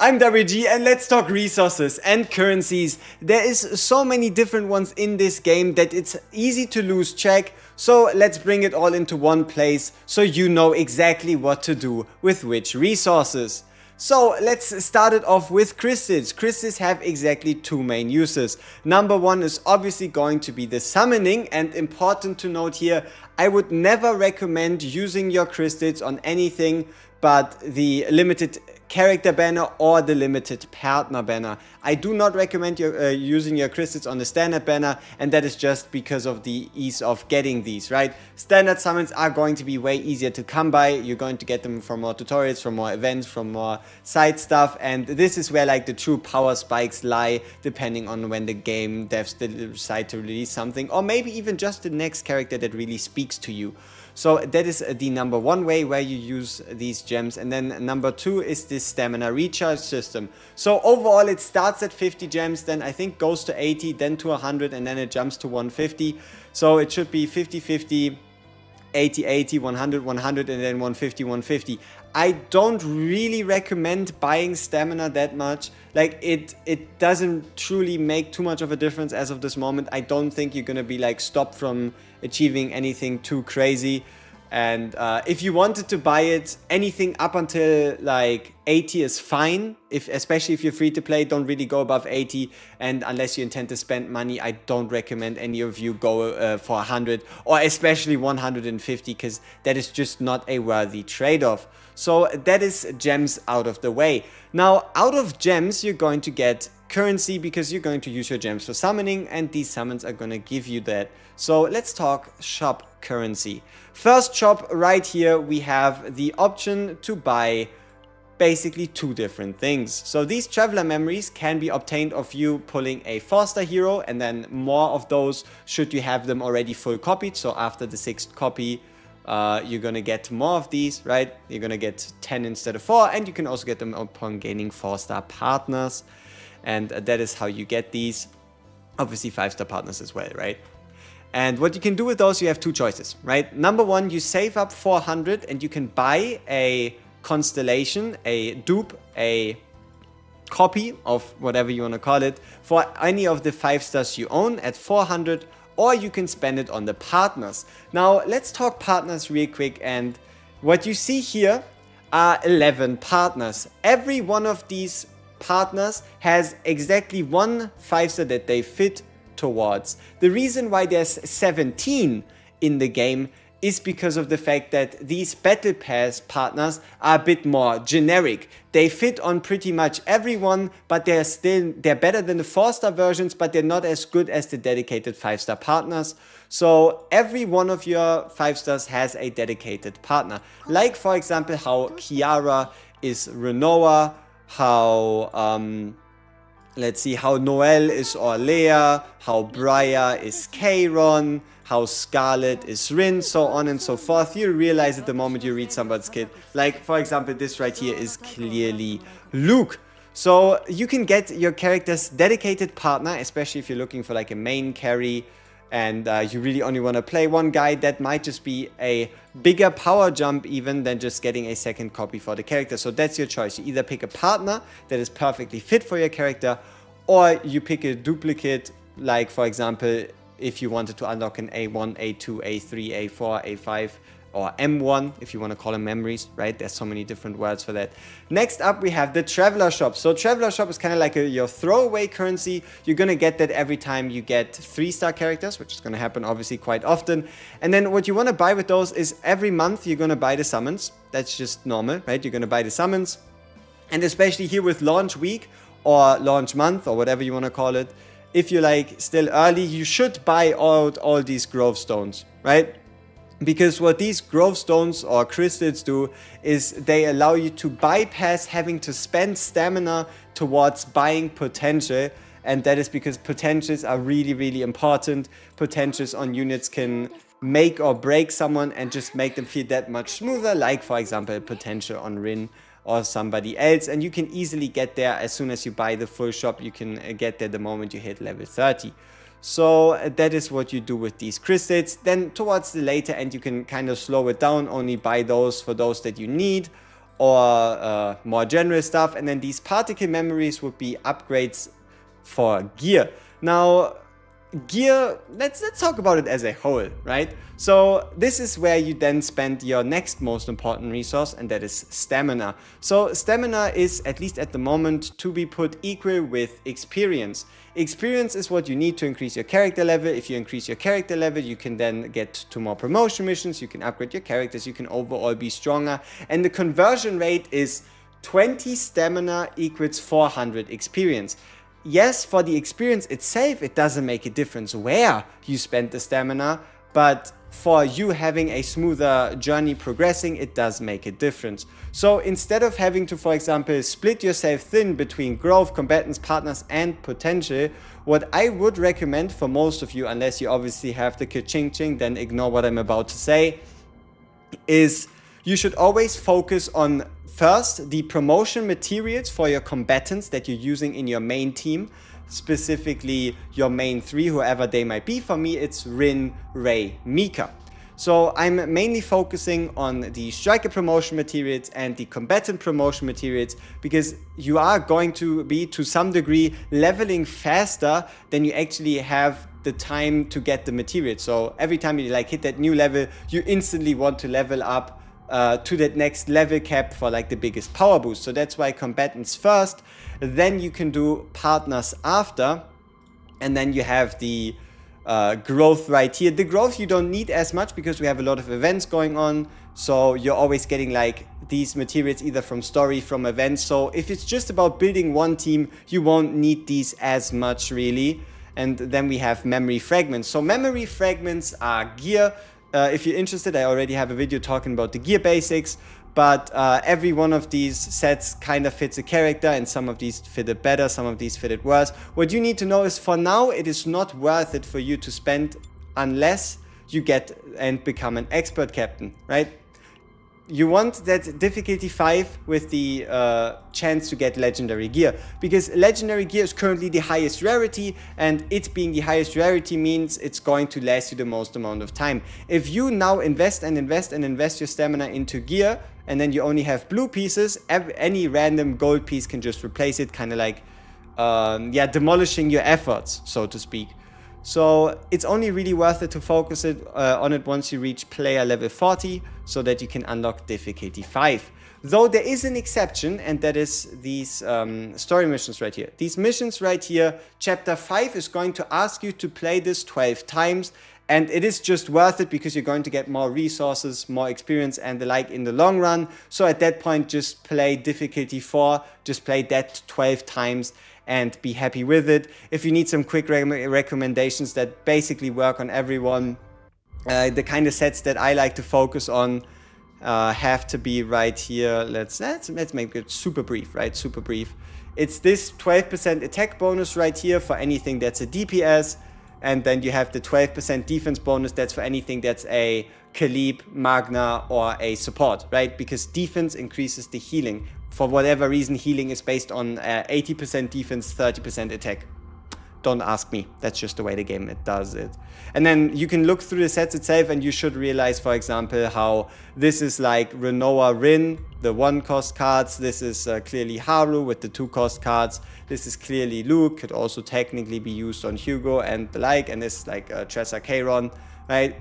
I'm WG and let's talk resources and currencies. There is so many different ones in this game that it's easy to lose track, so let's bring it all into one place so you know exactly what to do with which resources. So let's start it off with crystals. Crystals have exactly two main uses. Number one is obviously going to be the summoning, and important to note here, I would never recommend using your crystals on anything but the limited character banner or the limited partner banner. I do not recommend using your crystals on the standard banner, and that is just because of the ease of getting these, right? Standard summons are going to be way easier to come by. You're going to get them from more tutorials, from more events, from more side stuff, and this is where like the true power spikes lie, depending on when the game devs decide to release something, or maybe even just the next character that really speaks to you. So that is the number one way where you use these gems. And then number two is this stamina recharge system. So overall it starts at 50 gems, then I think goes to 80, then to 100, and then it jumps to 150. So it should be 50, 50, 80, 80, 100, 100, and then 150, 150. I don't really recommend buying stamina that much. Like it doesn't truly make too much of a difference as of this moment. I don't think you're gonna be like stopped from achieving anything too crazy. And if you wanted to buy it, anything up until like 80 is fine. Especially if you're free to play, don't really go above 80. And unless you intend to spend money, I don't recommend any of you go for 100 or especially 150, because that is just not a worthy trade-off. So that is gems out of the way. Now, out of gems, you're going to get currency because you're going to use your gems for summoning, and these summons are going to give you that. So let's talk shop currency. First shop right here, we have the option to buy basically two different things. So these traveler memories can be obtained of you pulling a 4-star hero, and then more of those should you have them already full copied. So after the 6th copy, you're gonna get more of these, right? You're gonna get 10 instead of 4, and you can also get them upon gaining 4-star partners. And that is how you get these. Obviously 5-star partners as well, right? And what you can do with those, you have two choices, right? Number one, you save up 400 and you can buy a constellation, a dupe, a copy of whatever you want to call it, for any of the 5-stars you own at 400, or you can spend it on the partners. Now, let's talk partners real quick, and what you see here are 11 partners. Every one of these partners has exactly one 5-star that they fit towards. The reason why there's 17 in the game is because of the fact that these battle pass partners are a bit more generic. They fit on pretty much everyone, but they're better than the 4-star versions, but they're not as good as the dedicated 5-star partners. So every one of your 5-stars has a dedicated partner. Like for example how Kiara is Renoa, how let's see, how Noelle is Orlea, how Briar is Kayron, how Scarlet is Rin, so on and so forth. You realize at the moment you read somebody's kit. Like, for example, this right here is clearly Luke. So you can get your character's dedicated partner, especially if you're looking for like a main carry and you really only want to play one guy. That might just be a bigger power jump even than just getting a second copy for the character. So that's your choice. You either pick a partner that is perfectly fit for your character, or you pick a duplicate, like for example, if you wanted to unlock an A1, A2, A3, A4, A5, or M1, if you want to call them memories, right? There's so many different words for that. Next up, we have the Traveler Shop. So Traveler Shop is kind of like your throwaway currency. You're going to get that every time you get 3-star characters, which is going to happen obviously quite often. And then what you want to buy with those is every month you're going to buy the summons. That's just normal, right? You're going to buy the summons. And especially here with launch week or launch month or whatever you want to call it, if you're like still early, you should buy out all these grove stones, right? Because what these grove stones or crystals do is they allow you to bypass having to spend stamina towards buying potential. And that is because potentials are really, really important. Potentials on units can make or break someone and just make them feel that much smoother. Like, for example, potential on Rin or somebody else. And you can easily get there as soon as you buy the full shop. You can get there the moment you hit level 30. So that is what you do with these crystals. Then towards the later end, you can kind of slow it down, only buy those for those that you need, or more general stuff. And then these particle memories would be upgrades for gear. Now, gear, let's talk about it as a whole, right? So this is where you then spend your next most important resource, and that is stamina. So stamina is, at least at the moment, to be put equal with experience. Experience is what you need to increase your character level. If you increase your character level, you can then get to more promotion missions, you can upgrade your characters, you can overall be stronger. And the conversion rate is 20 stamina equals 400 experience. Yes, for the experience itself, it doesn't make a difference where you spend the stamina, but for you having a smoother journey progressing, it does make a difference. So instead of having to, for example, split yourself thin between growth, combatants, partners, and potential, what I would recommend for most of you, unless you obviously have the ka-ching-ching, then ignore what I'm about to say, is you should always focus on first the promotion materials for your combatants that you're using in your main team, specifically your main 3, whoever they might be. For me, it's Rin, Ray, Mika. So I'm mainly focusing on the striker promotion materials and the combatant promotion materials, because you are going to be, to some degree, leveling faster than you actually have the time to get the materials. So every time you hit that new level, you instantly want to level up to that next level cap for the biggest power boost. So that's why combatants first, then you can do partners after, and then you have the growth right here. The growth you don't need as much because we have a lot of events going on, so you're always getting these materials either from story, from events. So if it's just about building one team, you won't need these as much really. And then we have memory fragments. So memory fragments are gear. If you're interested, I already have a video talking about the gear basics, but every one of these sets kind of fits a character, and some of these fit it better, some of these fit it worse. What you need to know is, for now, it is not worth it for you to spend unless you get and become an expert captain, right? You want that difficulty 5 with the chance to get legendary gear, because legendary gear is currently the highest rarity, and it being the highest rarity means it's going to last you the most amount of time. If you now invest and invest and invest your stamina into gear, and then you only have blue pieces, any random gold piece can just replace it, kind of demolishing your efforts, so to speak. So it's only really worth it to focus on it once you reach player level 40, so that you can unlock difficulty 5. Though there is an exception, and that is these story missions right here. These missions right here, chapter 5 is going to ask you to play this 12 times, and it is just worth it because you're going to get more resources, more experience and the like in the long run. So at that point, just play difficulty 4, just play that 12 times and be happy with it. If you need some quick recommendations that basically work on everyone, the kind of sets that I like to focus on have to be right here. Let's make it super brief, right? Super brief. It's this 12% attack bonus right here for anything that's a DPS, and then you have the 12% defense bonus. That's for anything that's a Khalib, Magna, or a support, right? Because defense increases the healing. For whatever reason, healing is based on 80% defense, 30% attack. Don't ask me. That's just the way the game does it. And then you can look through the sets itself, and you should realize, for example, how this is Renoa Rin, the 1-cost cards. This is clearly Haru with the 2-cost cards. This is clearly Luke. Could also technically be used on Hugo and the like. And this is Tressa Charon, right?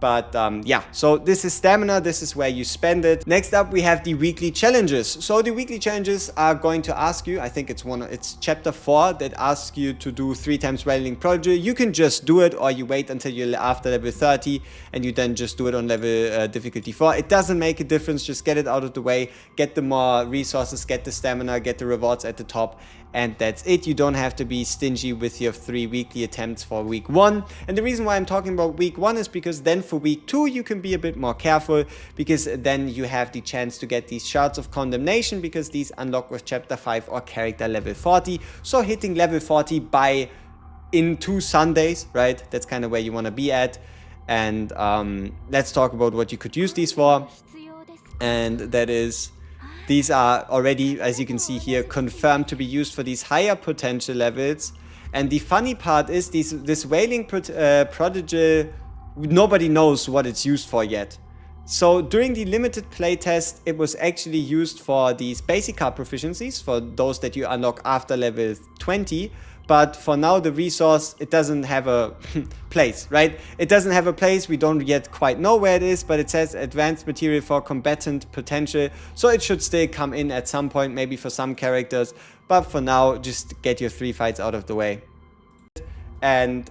But yeah, so this is stamina, this is where you spend it. Next up, we have the weekly challenges. So the weekly challenges are going to ask you, I think it's chapter 4 that asks you to do 3 times Rallying Prodigy. You can just do it, or you wait until you're after level 30 and you then just do it on level difficulty 4. It doesn't make a difference, just get it out of the way, get the more resources, get the stamina, get the rewards at the top, and that's it. You don't have to be stingy with your 3 weekly attempts for week 1. And the reason why I'm talking about week 1 is because then for week 2 you can be a bit more careful, because then you have the chance to get these shards of condemnation, because these unlock with chapter 5 or character level 40. So hitting level 40 in 2 Sundays, right? That's kind of where you want to be at. And let's talk about what you could use these for. And that is, these are already, as you can see here, confirmed to be used for these higher potential levels. And the funny part is this Wailing Prodigy, nobody knows what it's used for yet. So during the limited playtest, it was actually used for these basic card proficiencies, for those that you unlock after level 20. But for now, the resource, it doesn't have a place, right? It doesn't have a place. We don't yet quite know where it is, but it says advanced material for combatant potential. So it should still come in at some point, maybe for some characters. But for now, just get your 3 fights out of the way. And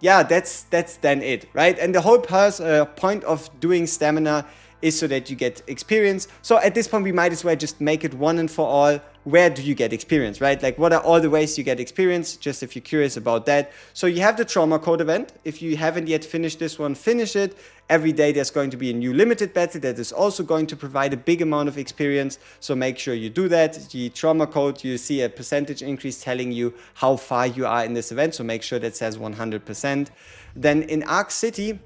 yeah, that's then it, right? And the whole point of doing stamina is so that you get experience. So at this point, we might as well just make it one and for all. Where do you get experience, right? Like, what are all the ways you get experience? Just if you're curious about that. So you have the trauma code event. If you haven't yet finished this one, finish it. Every day there's going to be a new limited battle that is also going to provide a big amount of experience. So make sure you do that. The trauma code, you see a percentage increase telling you how far you are in this event. So make sure that says 100%. Then in Arc City,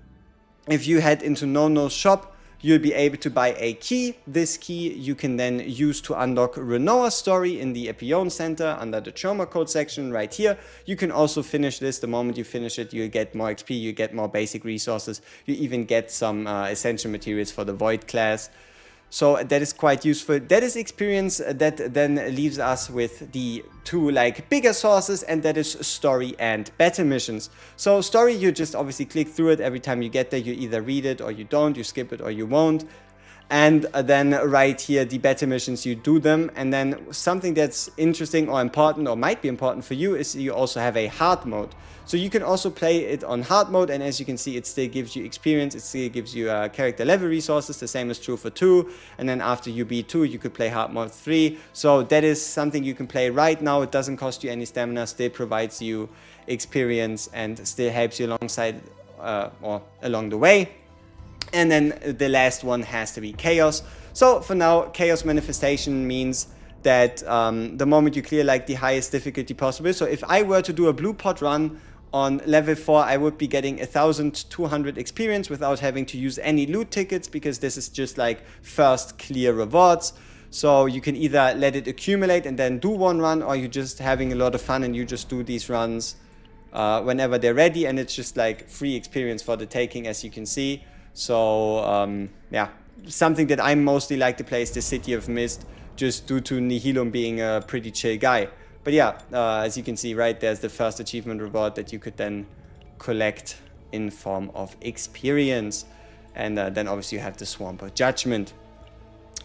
if you head into Zeronium Shop, you'll be able to buy a key. This key you can then use to unlock Renoa's story in the Epion Center under the trauma code section right here. You can also finish this. The moment you finish it, you get more XP, you get more basic resources. You even get some essential materials for the Void class. So that is quite useful. That is experience that then leaves us with the 2 like bigger sources, and that is story and battle missions. So story, you just obviously click through it every time you get there. You either read it or you don't, you skip it or you won't. And then right here, the battle missions, you do them. And then something that's interesting or important or might be important for you is you also have a hard mode. So you can also play it on hard mode, and as you can see, it still gives you experience, it still gives you character level resources. The same is true for 2, and then after you beat 2, you could play hard mode 3. So that is something you can play right now. It doesn't cost you any stamina, still provides you experience, and still helps you alongside or along the way. And then the last one has to be Chaos. So for now, Chaos Manifestation means that the moment you clear like the highest difficulty possible. So if I were to do a blue pot run on level 4, I would be getting 1,200 experience without having to use any loot tickets, because this is just like first clear rewards. So you can either let it accumulate and then do one run, or you're just having a lot of fun and you just do these runs whenever they're ready, and it's just like free experience for the taking, as you can see. So yeah, something that I mostly like to play is the City of Mist, just due to Nihilum being a pretty chill guy. But yeah, as you can see, right, there's the first achievement reward that you could then collect in form of experience. And then obviously you have the Swamp of Judgment.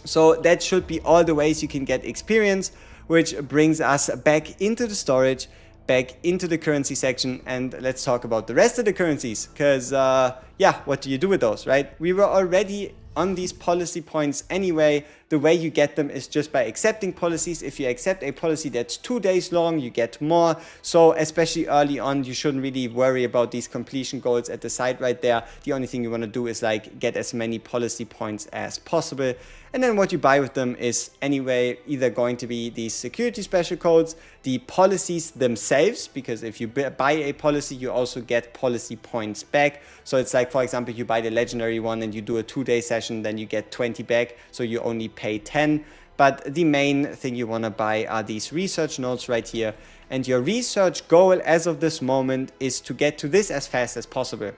So that should be all the ways you can get experience, which brings us back into the storage, back into the currency section, and let's talk about the rest of the currencies, because yeah, what do you do with those, right? We were already on these policy points anyway. The way you get them is just by accepting policies. If you accept a policy that's 2 days long, you get more. So especially early on, you shouldn't really worry about these completion goals at the side right there. The only thing you want to do is like get as many policy points as possible. And then what you buy with them is anyway either going to be these security special codes, the policies themselves, because if you buy a policy, you also get policy points back. So it's like, for example, you buy the legendary one and you do a 2-day session, then you get 20 back, so you only pay 10. But the main thing you want to buy are these research nodes right here. And your research goal as of this moment is to get to this as fast as possible.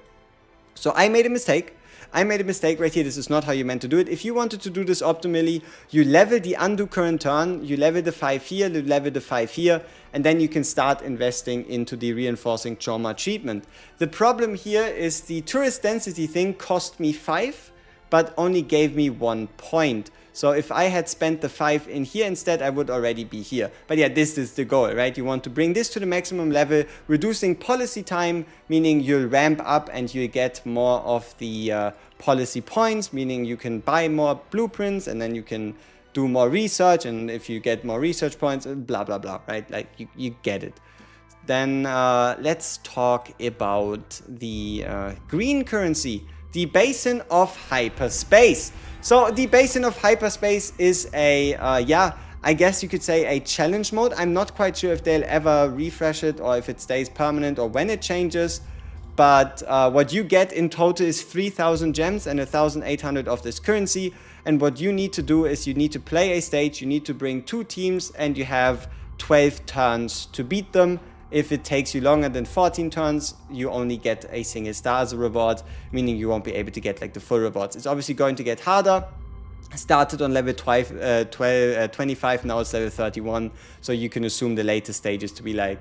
So I made a mistake. Right here. This is not how you meant to do it. If you wanted to do this optimally, you level the undo current turn, you level the 5 here, you level the 5 here, and then you can start investing into the reinforcing trauma treatment. The problem here is the tourist density thing cost me 5, but only gave me 1 point. So if I had spent the 5 in here instead, I would already be here. But yeah, this is the goal, right? You want to bring this to the maximum level, reducing policy time, meaning you'll ramp up and you'll get more of the policy points, meaning you can buy more blueprints and then you can do more research. And if you get more research points, blah, blah, blah, right? Like you get it. Then let's talk about the green currency, the Basin of Hyperspace. So the Basin of Hyperspace is a, yeah, I guess you could say a challenge mode. I'm not quite sure if they'll ever refresh it or if it stays permanent or when it changes. But what you get in total is 3,000 gems and 1,800 of this currency. And what you need to do is you need to play a stage, you need to bring 2 teams, and you have 12 turns to beat them. If it takes you longer than 14 turns, you only get a single star as a reward, meaning you won't be able to get like the full rewards. It's obviously going to get harder. Started on level 25, now it's level 31, so you can assume the latest stages to be like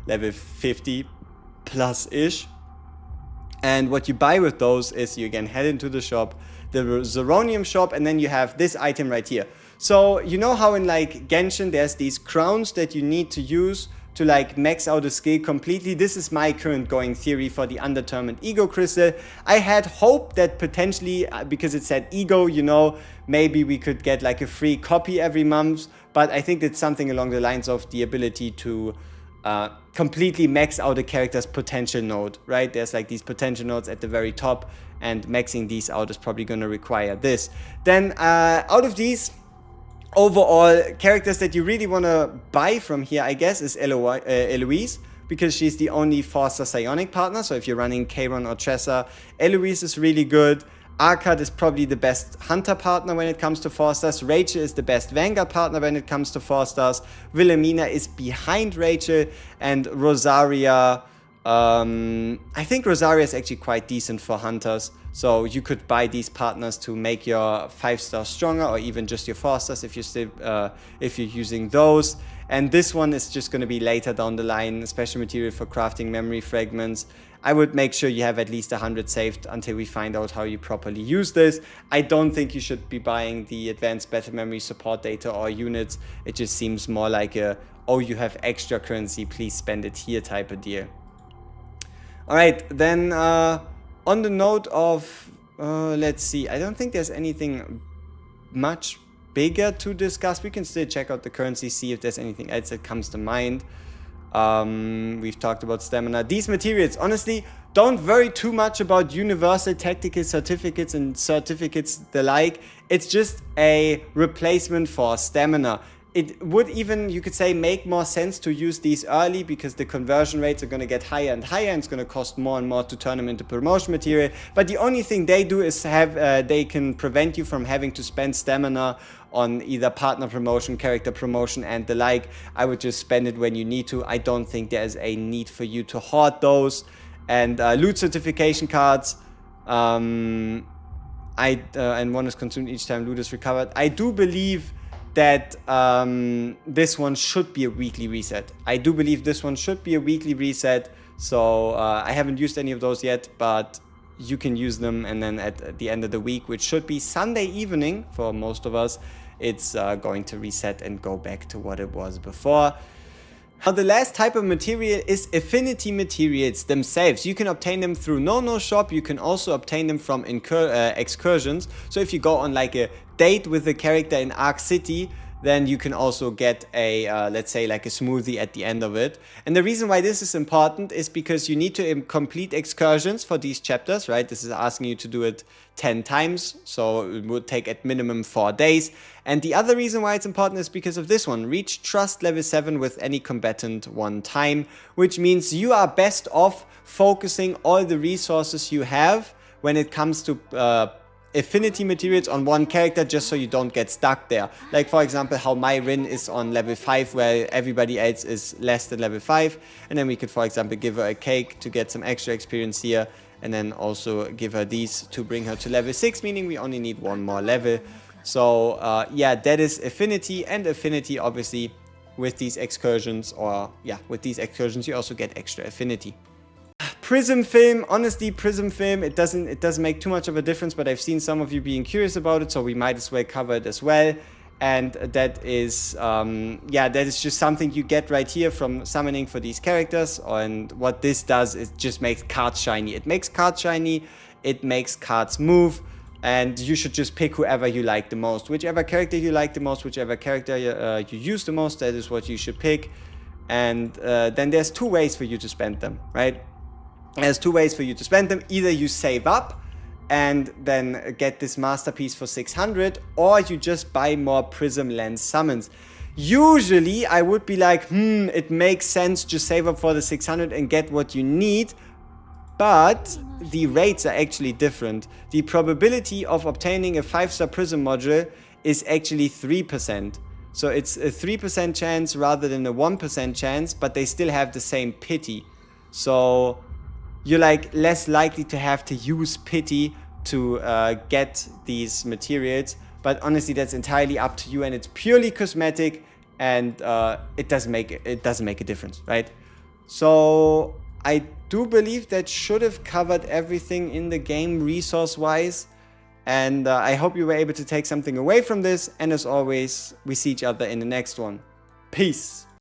level 50 plus ish. And what you buy with those is you again head into the shop, the Zeronium Shop, and then you have this item right here. So you know how in like Genshin there's these crowns that you need to use to like max out a skill completely. This is my current going theory for the Undetermined Ego Crystal. I had hope that potentially, because it said Ego, you know, maybe we could get like a free copy every month, but I think it's something along the lines of the ability to completely max out a character's potential node, right? There's like these potential nodes at the very top, and maxing these out is probably going to require this. Then out of these, overall characters that you really want to buy from here, I guess, is Eloise, because she's the only 4-star psionic partner. So if you're running Charon or Tressa, Eloise is really good. Arkad is probably the best hunter partner when it comes to 4 stars. Rachel is the best vanguard partner when it comes to 4 stars. Wilhelmina is behind Rachel, and Rosaria, I think Rosaria is actually quite decent for hunters. So you could buy these partners to make your 5 stars stronger, or even just your 4 stars if you're still if you're using those. And this one is just going to be later down the line, special material for crafting memory fragments. I would make sure you have at least 100 saved until we find out how you properly use this. I don't think you should be buying the advanced battle memory support data or units. It just seems more like a, oh, you have extra currency, please spend it here type of deal. Alright, then on the note of, let's see, I don't think there's anything much bigger to discuss. We can still check out the currency, see if there's anything else that comes to mind. We've talked about stamina. These materials, honestly, don't worry too much about universal tactical certificates and certificates the like. It's just a replacement for stamina. It would even, you could say, make more sense to use these early, because the conversion rates are going to get higher and higher, and it's going to cost more and more to turn them into promotion material. But the only thing they do is have they can prevent you from having to spend stamina on either partner promotion, character promotion, and the like. I would just spend it when you need to. I don't think there's a need for you to hoard those. And loot certification cards, and one is consumed each time loot is recovered. I do believe that this one should be a weekly reset. So I haven't used any of those yet, but you can use them, and then at the end of the week, which should be Sunday evening for most of us, it's going to reset and go back to what it was before. Now, the last type of material is affinity materials themselves. You can obtain them through No Shop. You can also obtain them from excursions. So if you go on like a date with a character in Arc City, then you can also get a, let's say, like a smoothie at the end of it. And the reason why this is important is because you need to complete excursions for these chapters, right? This is asking you to do it 10 times, so it would take at minimum 4 days. And the other reason why it's important is because of this one. Reach Trust level 7 with any combatant 1 time, which means you are best off focusing all the resources you have when it comes to affinity materials on one character, just so you don't get stuck there. Like, for example, how my Rin is on level 5 where everybody else is less than level 5, and then we could, for example, give her a cake to get some extra experience here, and then also give her these to bring her to level 6, meaning we only need 1 more level. So yeah, that is affinity. And affinity, obviously, with these excursions, with these excursions you also get extra affinity. Prism film, honestly, Prism film, it doesn't make too much of a difference, but I've seen some of you being curious about it, so we might as well cover it as well. And that is, that is just something you get right here from summoning for these characters. And what this does is just makes cards shiny. It makes cards shiny, it makes cards move, and you should just pick whoever you like the most. Whichever character you like the most, whichever character you use the most, that is what you should pick. And then there's 2 ways for you to spend them, right? There's 2 ways for you to spend them. Either you save up and then get this masterpiece for 600, or you just buy more Prism Lens summons. Usually I would be like, it makes sense, just save up for the 600 and get what you need, but the rates are actually different. The probability of obtaining a 5-star Prism module is actually 3%, So it's a 3% chance rather than a 1% chance, but they still have the same pity. So you're like less likely to have to use pity to get these materials. But honestly, that's entirely up to you, and it's purely cosmetic, and it doesn't make a difference, right? So I do believe that should have covered everything in the game resource wise. And I hope you were able to take something away from this. And as always, we see each other in the next one. Peace.